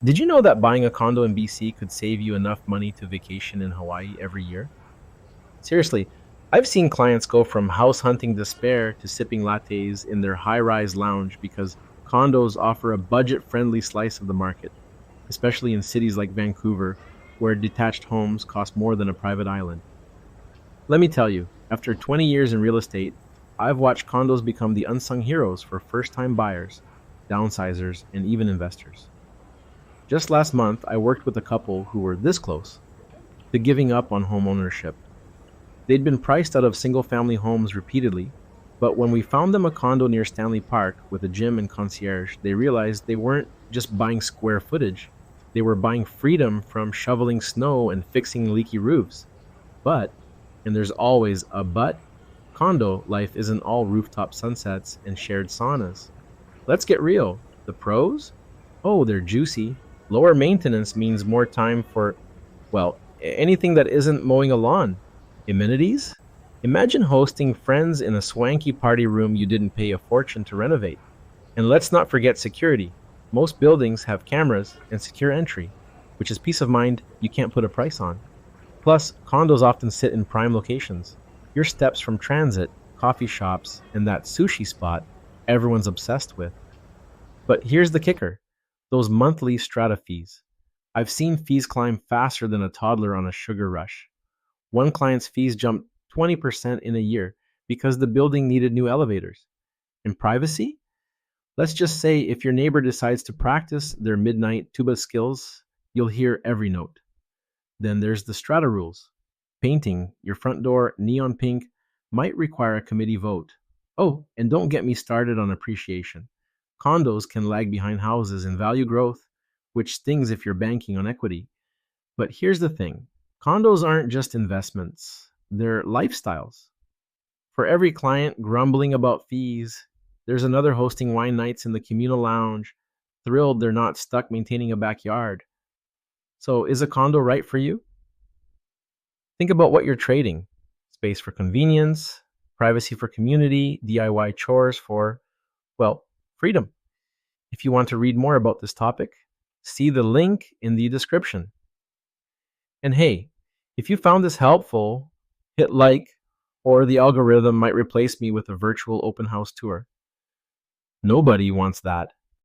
Did you know that buying a condo in BC could save you enough money to vacation in Hawaii every year? Seriously, I've seen clients go from house hunting despair to sipping lattes in their high rise lounge because condos offer a budget friendly slice of the market, especially in cities like Vancouver, where detached homes cost more than a private island. Let me tell you, after 20 years in real estate, I've watched condos become the unsung heroes for first time buyers, downsizers, and even investors. Just last month, I worked with a couple who were this close to giving up on home ownership. They'd been priced out of single family homes repeatedly, but when we found them a condo near Stanley Park with a gym and concierge, they realized they weren't just buying square footage, they were buying freedom from shoveling snow and fixing leaky roofs. But, and there's always a but, condo life isn't all rooftop sunsets and shared saunas. Let's get real. The pros? Oh, they're juicy. Lower maintenance means more time for, well, anything that isn't mowing a lawn. Amenities? Imagine hosting friends in a swanky party room you didn't pay a fortune to renovate. And let's not forget security. Most buildings have cameras and secure entry, which is peace of mind you can't put a price on. Plus, condos often sit in prime locations. Your steps from transit, coffee shops, and that sushi spot everyone's obsessed with. But here's the kicker, those monthly strata fees. I've seen fees climb faster than a toddler on a sugar rush. One client's fees jumped 20% in a year because the building needed new elevators. And privacy? Let's just say if your neighbor decides to practice their midnight tuba skills, you'll hear every note. Then there's the strata rules. Painting your front door neon pink might require a committee vote. Oh, and don't get me started on appreciation. Condos can lag behind houses in value growth, which stings if you're banking on equity. But here's the thing, condos aren't just investments, they're lifestyles. For every client grumbling about fees, there's another hosting wine nights in the communal lounge, thrilled they're not stuck maintaining a backyard. So, is a condo right for you? Think about what you're trading: space for convenience, privacy for community, DIY chores for, well, freedom. If you want to read more about this topic, see the link in the description. And hey, if you found this helpful, hit like, or the algorithm might replace me with a virtual open house tour. Nobody wants that.